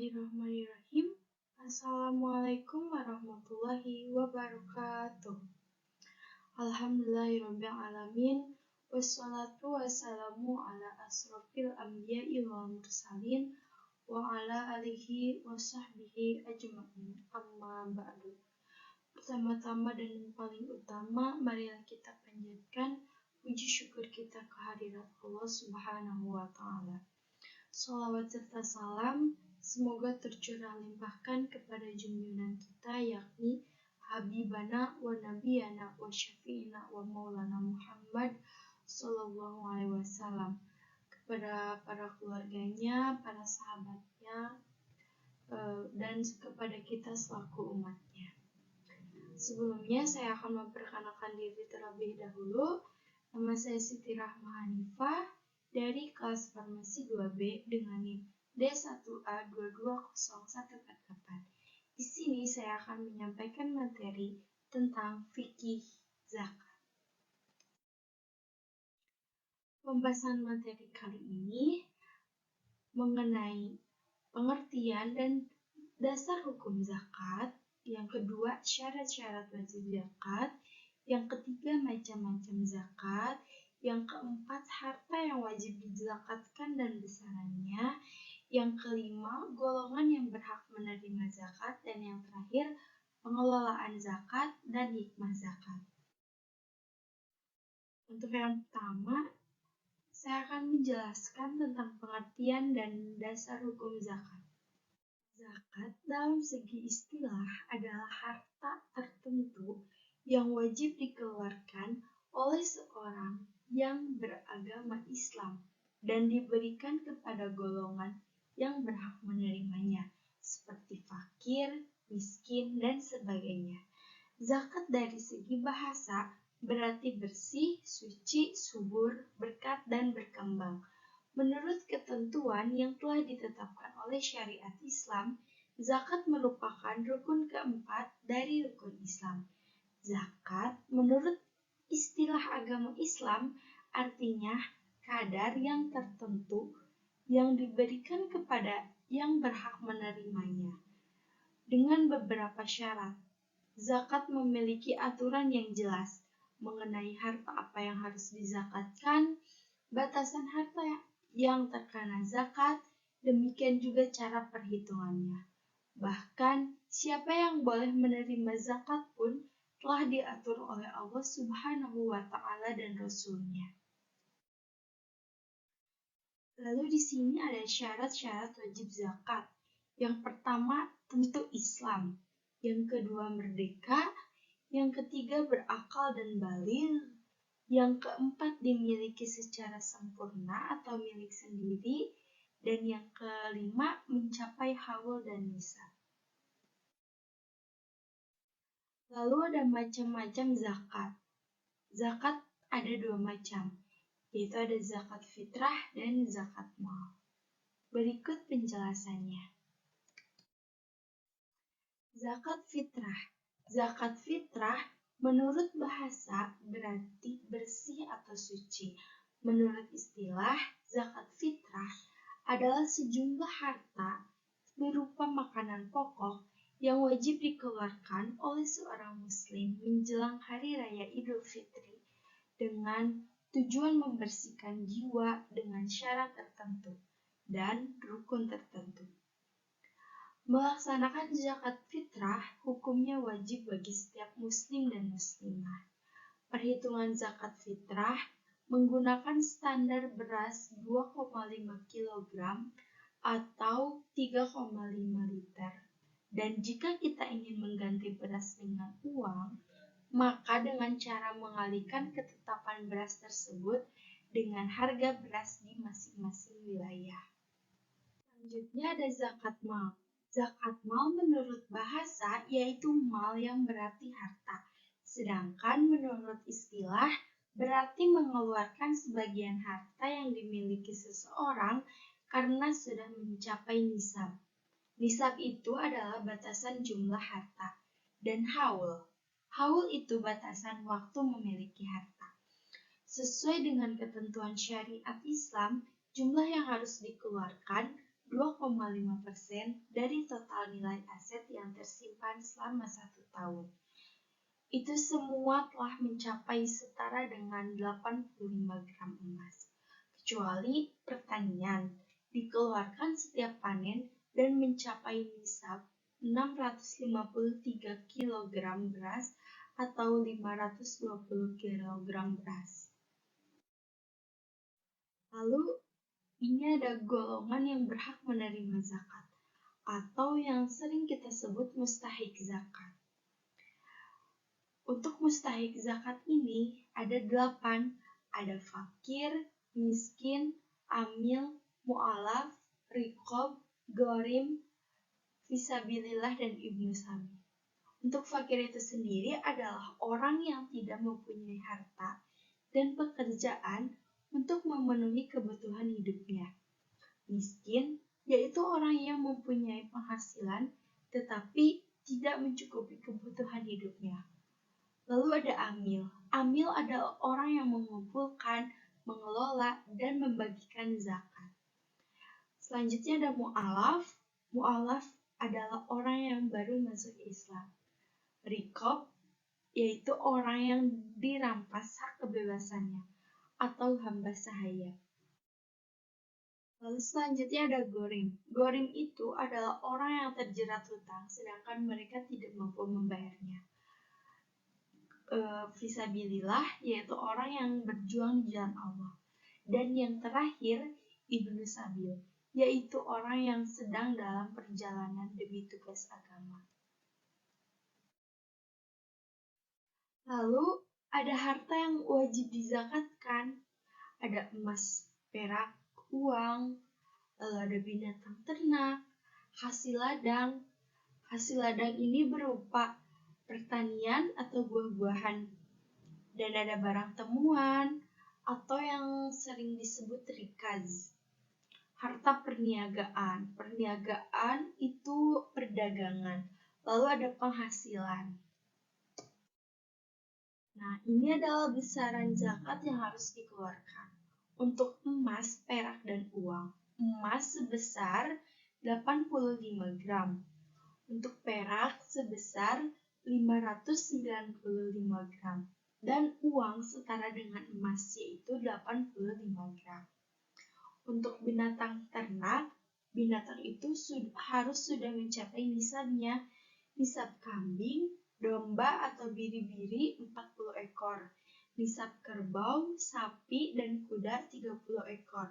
Bismillahirrahmanirrahim. Assalamualaikum warahmatullahi wabarakatuh. Alhamdulillahirrabbilalamin. Wassalatu wassalamu ala asrofil anbiya'i wal mursalin wa ala alihi wa sahbihi ajma'in. Amma ba'du. Pertama-tama dan yang paling utama, marilah kita panjatkan puji syukur kita kehadirat Allah Subhanahu wa Ta'ala. Shalawat serta salam semoga tercurah limpahkan kepada junjungan kita, yakni Habibana wa Nabiyana wa Syafi'ina wa Maulana Muhammad Sallallahu Alaihi Wasallam, kepada para keluarganya, para sahabatnya, dan kepada kita selaku umatnya. Sebelumnya saya akan memperkenalkan diri terlebih dahulu. Nama saya Siti Rahma Hanifah dari kelas farmasi 2B dengan NIM D1A220148. Di sini saya akan menyampaikan materi tentang fikih zakat. Pembahasan materi kali ini mengenai pengertian dan dasar hukum zakat, yang kedua syarat-syarat wajib zakat, yang ketiga macam-macam zakat, yang keempat harta yang wajib dizakatkan dan besarannya, yang kelima golongan yang berhak menerima zakat, dan yang terakhir pengelolaan zakat dan hikmah zakat. Untuk yang pertama, saya akan menjelaskan tentang pengertian dan dasar hukum zakat. Zakat dalam segi istilah adalah harta tertentu yang wajib dikeluarkan oleh seorang yang beragama Islam dan diberikan kepada golongan yang berhak menerimanya, seperti fakir, miskin, dan sebagainya. Zakat dari segi bahasa berarti bersih, suci, subur, berkat, dan berkembang. Menurut ketentuan yang telah ditetapkan oleh syariat Islam, zakat merupakan rukun keempat dari rukun Islam. Zakat menurut istilah agama Islam artinya kadar yang tertentu yang diberikan kepada yang berhak menerimanya. Dengan beberapa syarat, zakat memiliki aturan yang jelas mengenai harta apa yang harus dizakatkan, batasan harta yang terkena zakat, demikian juga cara perhitungannya. Bahkan, siapa yang boleh menerima zakat pun telah diatur oleh Allah Subhanahu wa Ta'ala dan Rasul-Nya. Lalu di sini ada syarat-syarat wajib zakat. Yang pertama tentu Islam, yang kedua merdeka, yang ketiga berakal dan baligh, yang keempat dimiliki secara sempurna atau milik sendiri, dan yang kelima mencapai haul dan nisab. Lalu ada macam-macam zakat. Zakat ada dua macam, yaitu ada zakat fitrah dan zakat mal. Berikut penjelasannya. Zakat fitrah. Zakat fitrah menurut bahasa berarti bersih atau suci. Menurut istilah, zakat fitrah adalah sejumlah harta berupa makanan pokok yang wajib dikeluarkan oleh seorang muslim menjelang hari raya Idul Fitri dengan tujuan membersihkan jiwa dengan syarat tertentu dan rukun tertentu. Melaksanakan zakat fitrah hukumnya wajib bagi setiap muslim dan muslimah. Perhitungan zakat fitrah menggunakan standar beras 2,5 kg atau 3,5 liter. Dan jika kita ingin mengganti beras dengan uang, maka dengan cara mengalihkan ketetapan beras tersebut dengan harga beras di masing-masing wilayah. Selanjutnya ada zakat mal. Zakat mal menurut bahasa yaitu mal yang berarti harta. Sedangkan menurut istilah berarti mengeluarkan sebagian harta yang dimiliki seseorang karena sudah mencapai nisab. Nisab itu adalah batasan jumlah harta. Dan haul. Haul itu batasan waktu memiliki harta. Sesuai dengan ketentuan syariat Islam, jumlah yang harus dikeluarkan 2,5% dari total nilai aset yang tersimpan selama 1 tahun. Itu semua telah mencapai setara dengan 85 gram emas. Kecuali pertanian, dikeluarkan setiap panen dan mencapai nisab 653 kg beras atau 520 kg beras. Lalu, ini ada golongan yang berhak menerima zakat, atau yang sering kita sebut mustahik zakat. Untuk mustahik zakat ini ada 8, ada fakir, miskin, amil, mu'alaf, riqab, gorim, fisabilillah, dan ibnu sabil. Untuk fakir itu sendiri adalah orang yang tidak mempunyai harta dan pekerjaan untuk memenuhi kebutuhan hidupnya. Miskin yaitu orang yang mempunyai penghasilan tetapi tidak mencukupi kebutuhan hidupnya. Lalu ada amil. Amil adalah orang yang mengumpulkan, mengelola, dan membagikan zakat. Selanjutnya ada mu'alaf. Mu'alaf adalah orang yang baru masuk Islam. Riqab yaitu orang yang dirampas hak kebebasannya atau hamba sahaya. Lalu selanjutnya ada gorim. Gorim itu adalah orang yang terjerat hutang sedangkan mereka tidak mampu membayarnya. Fisabilillah yaitu orang yang berjuang di jalan Allah. Dan yang terakhir ibnu sabil yaitu orang yang sedang dalam perjalanan demi tugas agama. Lalu ada harta yang wajib dizakatkan. Ada emas, perak, uang, lalu ada binatang ternak, hasil ladang. Hasil ladang ini berupa pertanian atau buah-buahan, dan ada barang temuan atau yang sering disebut rikaz. Harta perniagaan. Perniagaan itu perdagangan. Lalu ada penghasilan. Nah, ini adalah besaran zakat yang harus dikeluarkan. Untuk emas, perak, dan uang. Emas sebesar 85 gram. Untuk perak sebesar 595 gram. Dan uang setara dengan emas yaitu 85 gram. Untuk binatang ternak, binatang itu harus sudah mencapai nisabnya. Nisab kambing, domba atau biri-biri 40 ekor. Nisab kerbau, sapi, dan kuda 30 ekor.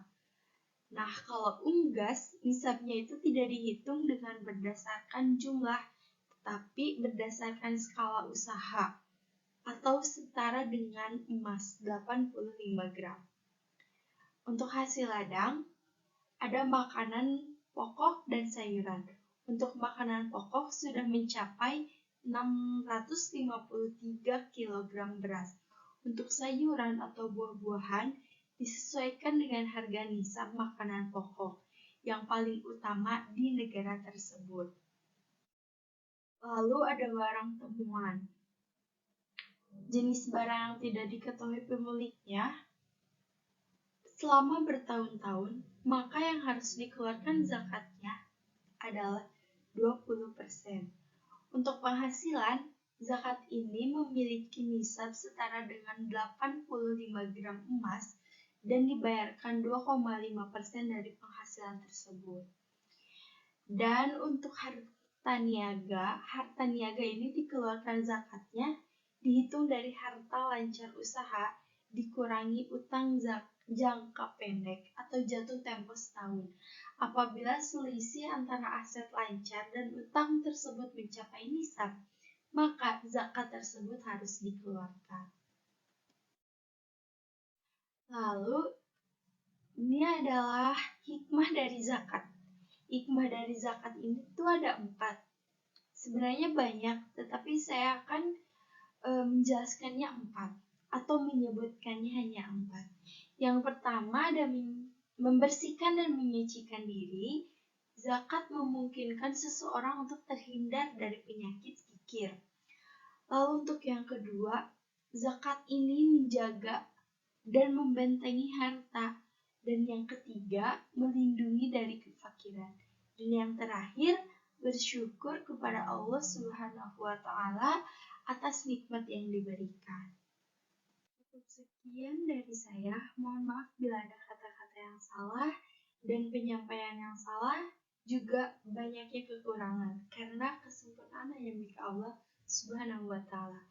Nah, kalau unggas, nisabnya itu tidak dihitung dengan berdasarkan jumlah, tetapi berdasarkan skala usaha atau setara dengan emas 85 gram. Untuk hasil ladang, ada makanan pokok dan sayuran. Untuk makanan pokok sudah mencapai 653 kg beras. Untuk sayuran atau buah-buahan disesuaikan dengan harga nisab makanan pokok yang paling utama di negara tersebut. Lalu ada barang temuan. Jenis barang yang tidak diketahui pemiliknya selama bertahun-tahun, maka yang harus dikeluarkan zakatnya adalah 20%. Untuk penghasilan, zakat ini memiliki nisab setara dengan 85 gram emas dan dibayarkan 2,5% dari penghasilan tersebut. Dan untuk harta niaga ini dikeluarkan zakatnya dihitung dari harta lancar usaha dikurangi utang jangka pendek atau jatuh tempo setahun. Apabila selisih antara aset lancar dan utang tersebut mencapai nisab, maka zakat tersebut harus dikeluarkan. Lalu, ini adalah hikmah dari zakat. Hikmah dari zakat ini tuh ada 4. Sebenarnya banyak, tetapi saya akan menjelaskannya 4 atau menyebutkannya hanya 4. Yang pertama ada membersihkan dan menyucikan diri. Zakat memungkinkan seseorang untuk terhindar dari penyakit kikir. Lalu untuk yang kedua, zakat ini menjaga dan membentengi harta Dan yang ketiga, melindungi dari kefakiran. Dan yang terakhir, bersyukur kepada Allah Subhanahu wa Ta'ala atas nikmat yang diberikan. Cukup sekian dari saya. Mohon maaf bila ada kata-kata yang salah dan penyampaian yang salah, juga banyaknya kekurangan karena kesempurnaan hanya milik Allah Subhanahu wa Ta'ala.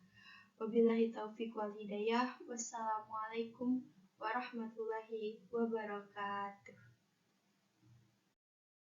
Wabillahi taufiq wal hidayah. Wassalamualaikum warahmatullahi wabarakatuh.